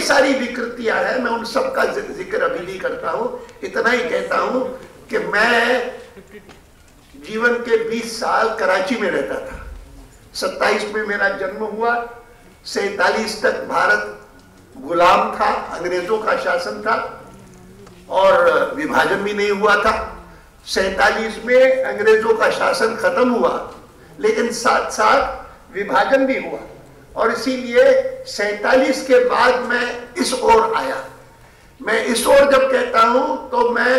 सारी विकृतियां हैं, मैं उन सब का जिक्र अभी नहीं करता हूं। इतना ही कहता हूं कि मैं जीवन के 20 साल कराची में रहता था। 27 में मेरा जन्म हुआ। 47 तक भारत गुलाम था, अंग्रेजों का शासन था और विभाजन भी नहीं हुआ था। 47 में अंग्रेजों का शासन खत्म हुआ, लेकिन साथ साथ विभाजन भी हुआ और इसीलिए 47 के बाद मैं इस ओर आया। मैं इस ओर जब कहता हूं तो मैं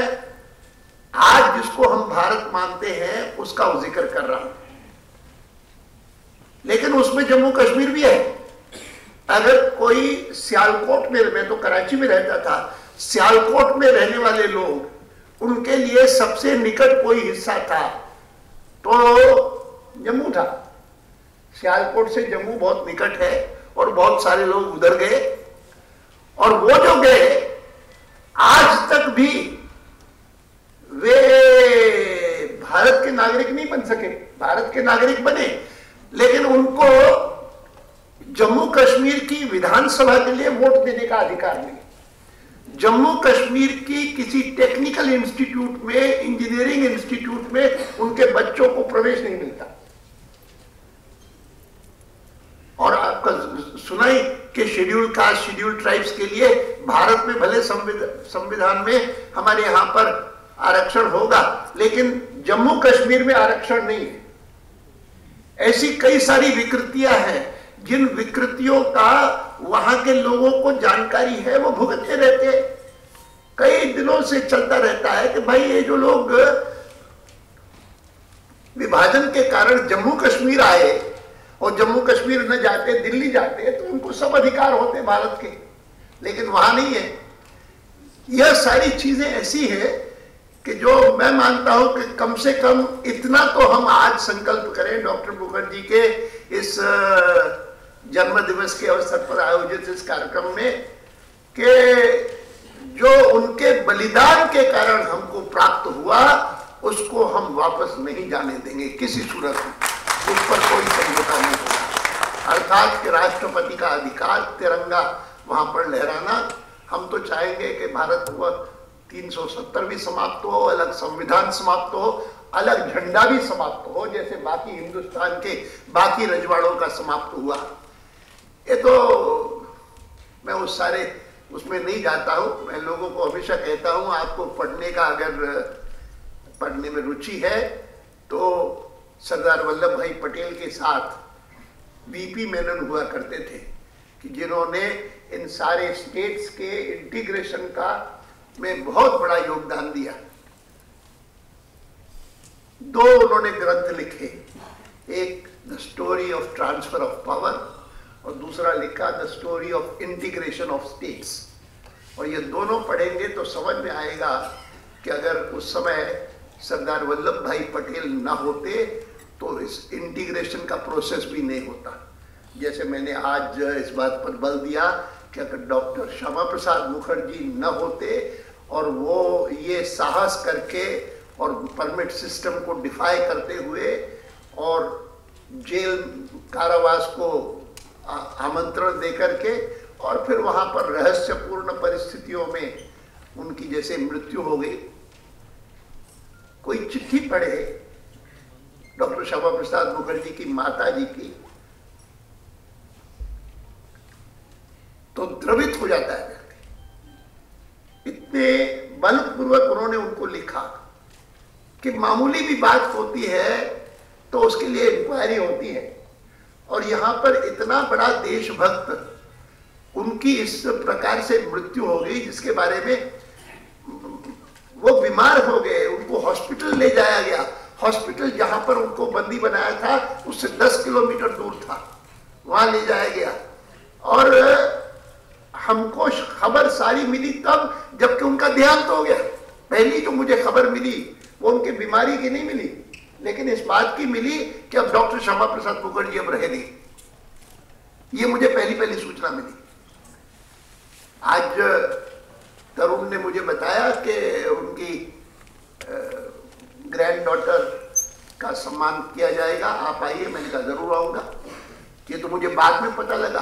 आज जिसको हम भारत मानते हैं उसका जिक्र कर रहा हूं, लेकिन उसमें जम्मू कश्मीर भी है। अगर कोई सियालकोट में, मैं तो कराची में रहता था, सियालकोट में रहने वाले लोग, उनके लिए सबसे निकट कोई हिस्सा था तो जम्मू था। सियालकोट से जम्मू बहुत निकट है और बहुत सारे लोग उधर गए और वो जो गए आज तक भी वे भारत के नागरिक नहीं बन सके। भारत के नागरिक बने, लेकिन उनको जम्मू कश्मीर की विधानसभा के लिए वोट देने का अधिकार नहीं। जम्मू कश्मीर की किसी टेक्निकल इंस्टीट्यूट में, इंजीनियरिंग इंस्टीट्यूट में उनके बच्चों को प्रवेश नहीं मिलता। और आपका सुना ही कि शेड्यूल कास्ट, शेड्यूल ट्राइब्स के लिए भारत में भले संविधान में हमारे यहां पर आरक्षण होगा, लेकिन जम्मू कश्मीर में आरक्षण नहीं है। ऐसी कई सारी विकृतियां हैं जिन विकृतियों का वहां के लोगों को जानकारी है, वो भुगतते रहते हैं। कई दिनों से चलता रहता है कि भाई ये जो लोग विभाजन के कारण जम्मू कश्मीर आए और जम्मू कश्मीर न जाते दिल्ली जाते तो उनको सब अधिकार होते भारत के, लेकिन वहां नहीं है। यह सारी चीजें ऐसी है कि जो मैं मानता हूं कि कम से कम इतना तो हम आज संकल्प करें डॉक्टर मुखर्जी के इस जन्म दिवस के अवसर पर आयोजित इस कार्यक्रम में कि जो उनके बलिदान के कारण हमको प्राप्त हुआ उसको हम वापस नहीं जाने देंगे किसी सूरत में। उस पर कोई समझौता नहीं होगा। अर्थात कि राष्ट्रपति का अधिकार तिरंगा वहां पर लहराना, हम तो चाहेंगे कि भारत हुआ 370 भी समाप्त हो, अलग संविधान समाप्त हो, अलग झंडा भी समाप्त हो, जैसे बाकी हिंदुस्तान के बाकी रजवाड़ों का समाप्त हुआ। ये तो मैं उस सारे उसमें नहीं जाता हूं। मैं लोगों को हमेशा कहता हूं, आपको पढ़ने का अगर पढ़ने में रुचि है तो सरदार वल्लभ भाई पटेल के साथ वीपी मेनन हुआ करते थे कि जिन्होंने इन सारे स्टेट्स के इंटीग्रेशन का में बहुत बड़ा योगदान दिया। 2 उन्होंने ग्रंथ लिखे, एक the story of transfer of power और दूसरा लिखा the story of integration of states. और ये दोनों पढ़ेंगे तो समझ में आएगा कि अगर उस समय सरदार वल्लभ भाई पटेल ना होते तो इस इंटीग्रेशन का प्रोसेस भी नहीं होता। जैसे मैंने आज इस बात पर बल दिया कि अगर डॉक्टर श्यामा प्रसाद मुखर्जी न होते और वो ये साहस करके और परमिट सिस्टम को डिफाई करते हुए और जेल कारावास को आमंत्रण दे करके और फिर वहां पर रहस्यपूर्ण परिस्थितियों में उनकी जैसे मृत्यु हो गई। कोई चिट्ठी पढ़े डॉक्टर श्यामा प्रसाद मुखर्जी की माता जी की तो द्रवित हो जाता है व्यक्ति। इतने बलपूर्वक उन्होंने उनको लिखा कि मामूली भी बात होती है तो उसके लिए इंक्वायरी होती है। और यहां पर इतना बड़ा देशभक्त उनकी इस प्रकार से मृत्यु हो गई जिसके बारे में वो बीमार हो गए, उनको हॉस्पिटल ले जाया गया। हॉस्पिटल जहां पर उनको बंदी बनाया था उससे 10 किलोमीटर दूर था, वहां ले जाया गया। और हमको खबर सारी मिली तब जबकि उनका देहांत हो गया। पहली जो मुझे खबर मिली वो उनकी बीमारी की नहीं मिली, लेकिन इस बात की मिली कि अब डॉक्टर श्यामा प्रसाद मुखर्जी अब रहे नहीं। ये मुझे पहली सूचना मिली। आज तरुण ने मुझे बताया कि उनकी ग्रैंड डॉटर का सम्मान किया जाएगा, आप आइए। मैंने कहा जरूर आऊंगा। ये तो मुझे बाद में पता लगा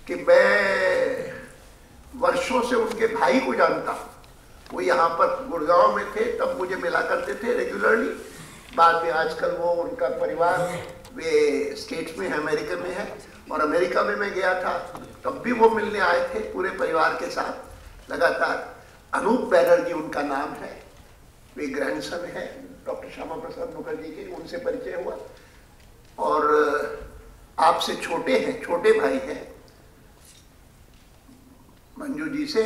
कि मैं वर्षों से उनके भाई को जानता हूँ। वो यहाँ पर गुड़गांव में थे, तब मुझे मिला करते थे रेगुलरली। बाद में आजकल वो उनका परिवार वे स्टेट्स में है, अमेरिका में है, और अमेरिका में मैं गया था तब भी वो मिलने आए थे पूरे परिवार के साथ लगातार। अनूप बैनर्जी उनका नाम है, वे ग्रैंडसन है डॉक्टर श्यामा प्रसाद मुखर्जी के, उनसे परिचय हुआ। और आपसे छोटे हैं, छोटे भाई हैं मंजू जी से।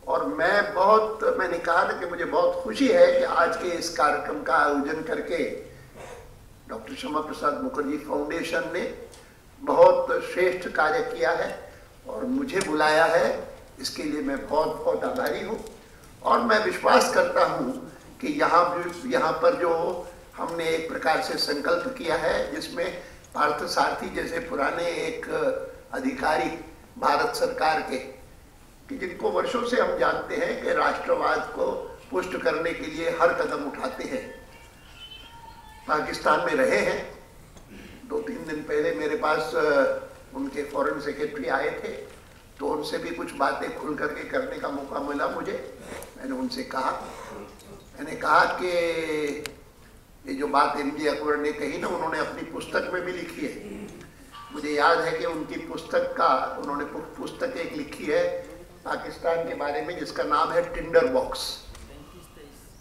और मैंने कहा था कि मुझे बहुत खुशी है कि आज के इस कार्यक्रम का आयोजन करके डॉक्टर श्यामा प्रसाद मुखर्जी फाउंडेशन ने बहुत श्रेष्ठ कार्य किया है और मुझे बुलाया है। इसके लिए मैं बहुत बहुत आभारी हूँ। और मैं विश्वास करता हूँ कि यहाँ पर जो हमने एक प्रकार से संकल्प किया है, जिसमें पार्थ सारथी जैसे पुराने एक अधिकारी भारत सरकार के, कि जिनको वर्षों से हम जानते हैं कि राष्ट्रवाद को पुष्ट करने के लिए हर कदम उठाते हैं, पाकिस्तान में रहे हैं। 2-3 दिन पहले मेरे पास उनके फॉरेन सेक्रेटरी आए थे, तो उनसे भी कुछ बातें खुल करके करने का मौका मिला मुझे। मैंने उनसे कहा कि ये जो बात एमजे अकबर ने कही ना, उन्होंने अपनी पुस्तक में भी लिखी है। मुझे याद है कि उनकी उन्होंने पुस्तक एक लिखी है पाकिस्तान के बारे में, जिसका नाम है टिंडर बॉक्स।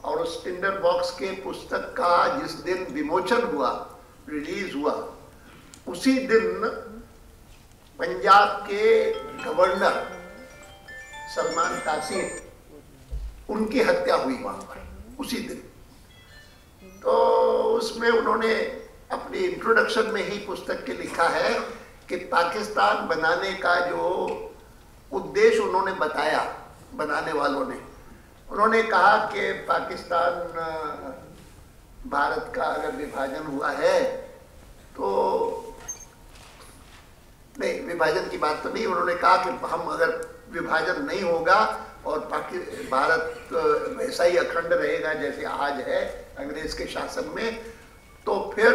और उस टिंडर बॉक्स के पुस्तक का जिस दिन विमोचन हुआ, रिलीज हुआ, उसी दिन पंजाब के गवर्नर सलमान तासीर, उनकी हत्या हुई वहां पर उसी दिन। तो उसमें उन्होंने अपनी इंट्रोडक्शन में ही पुस्तक के लिखा है कि पाकिस्तान बनाने का जो उद्देश्य उन्होंने बताया, बनाने वालों ने, उन्होंने कहा कि पाकिस्तान भारत का अगर विभाजन हुआ है तो नहीं, विभाजन की बात तो नहीं, उन्होंने कहा कि हम अगर विभाजन नहीं होगा और भारत वैसा ही अखंड रहेगा जैसे आज है अंग्रेज के शासन में, तो फिर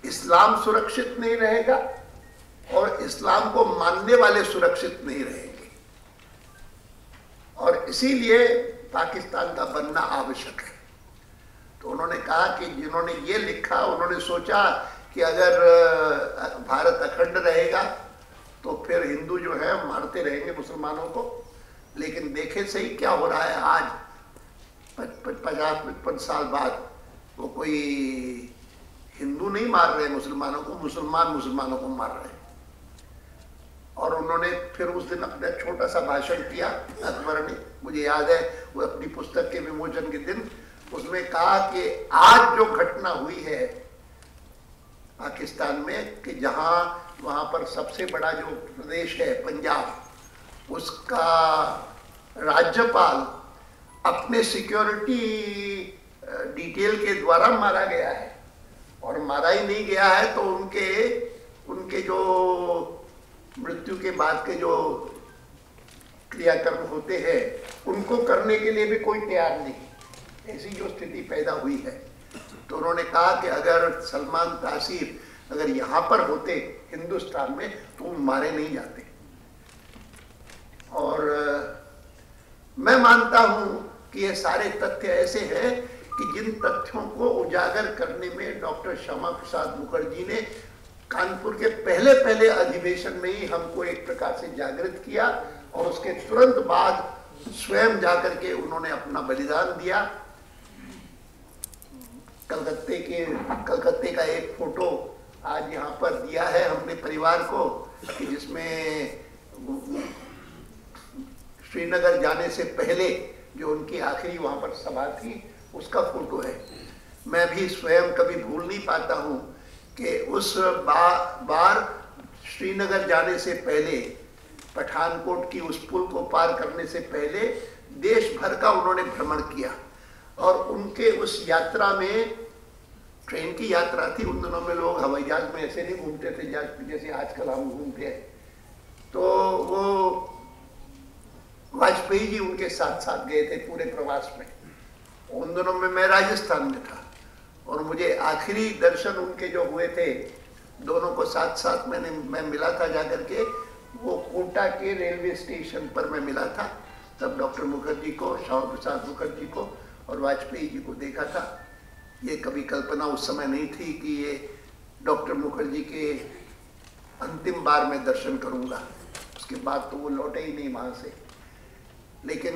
इस्लाम सुरक्षित नहीं रहेगा और इस्लाम को मानने वाले सुरक्षित नहीं रहेंगे, और इसीलिए पाकिस्तान का बनना आवश्यक है। तो उन्होंने कहा कि जिन्होंने ये लिखा, उन्होंने सोचा कि अगर भारत अखंड रहेगा तो फिर हिंदू जो है मारते रहेंगे मुसलमानों को। लेकिन देखे सही क्या हो रहा है आज 50-55 साल बाद। वो कोई हिंदू नहीं मार रहे मुसलमानों को, मुसलमान मुसलमानों को मार रहे हैं। और उन्होंने फिर उस दिन अपना छोटा सा भाषण किया अकबर ने, मुझे याद है, वो अपनी पुस्तक के विमोचन के दिन उसमें कहा कि आज जो घटना हुई है पाकिस्तान में, कि जहां वहां पर सबसे बड़ा जो प्रदेश है पंजाब, उसका राज्यपाल अपने सिक्योरिटी डिटेल के द्वारा मारा गया है। और मारा ही नहीं गया है तो उनके जो मृत्यु के बाद के जो क्रियाकर्म होते हैं उनको करने के लिए भी कोई तैयार नहीं, ऐसी जो स्थिति पैदा हुई है। तो उन्होंने कहा कि अगर सलमान तासीर अगर यहाँ पर होते हिंदुस्तान में तो वो मारे नहीं जाते। और मैं मानता हूँ कि ये सारे तथ्य ऐसे हैं कि जिन तथ्यों को उजागर करने में डॉक्टर श्यामा प्रसाद मुखर्जी ने कानपुर के पहले अधिवेशन में ही हमको एक प्रकार से जागृत किया, और उसके तुरंत बाद स्वयं जाकर के उन्होंने अपना बलिदान दिया। कलकत्ते का एक फोटो आज यहाँ पर दिया है हमने परिवार को, कि जिसमें श्रीनगर जाने से पहले जो उनकी आखिरी वहाँ पर सभा थी उसका फोटो है। मैं भी स्वयं कभी भूल नहीं पाता हूँ कि उस बार श्रीनगर जाने से पहले, पठानकोट की उस पुल को पार करने से पहले देश भर का उन्होंने भ्रमण किया। और उनके उस यात्रा में, ट्रेन की यात्रा थी, उन दिनों में लोग हवाई जहाज में ऐसे नहीं घूमते थे जैसे आजकल हम घूमते हैं। तो वो वाजपेयी जी उनके साथ साथ गए थे पूरे प्रवास में। उन दिनों में मैं राजस्थान में था और मुझे आखिरी दर्शन उनके जो हुए थे, दोनों को साथ साथ मैं मिला था जाकर के वो कोटा के रेलवे स्टेशन पर मैं मिला था, तब डॉक्टर मुखर्जी को, श्यामा प्रसाद मुखर्जी को और वाजपेयी जी को देखा था। ये कभी कल्पना उस समय नहीं थी कि ये डॉक्टर मुखर्जी के अंतिम बार मैं दर्शन करूंगा। उसके बाद तो वो लौटे ही नहीं वहाँ से। लेकिन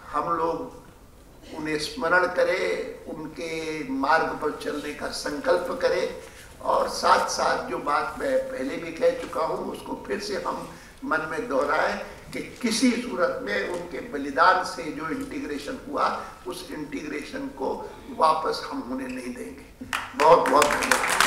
हम लोग उन्हें स्मरण करें, उनके मार्ग पर चलने का संकल्प करें, और साथ साथ जो बात मैं पहले भी कह चुका हूँ उसको फिर से हम मन में दोहराएं कि किसी सूरत में उनके बलिदान से जो इंटीग्रेशन हुआ, उस इंटीग्रेशन को वापस हम उन्हें नहीं देंगे। बहुत बहुत धन्यवाद।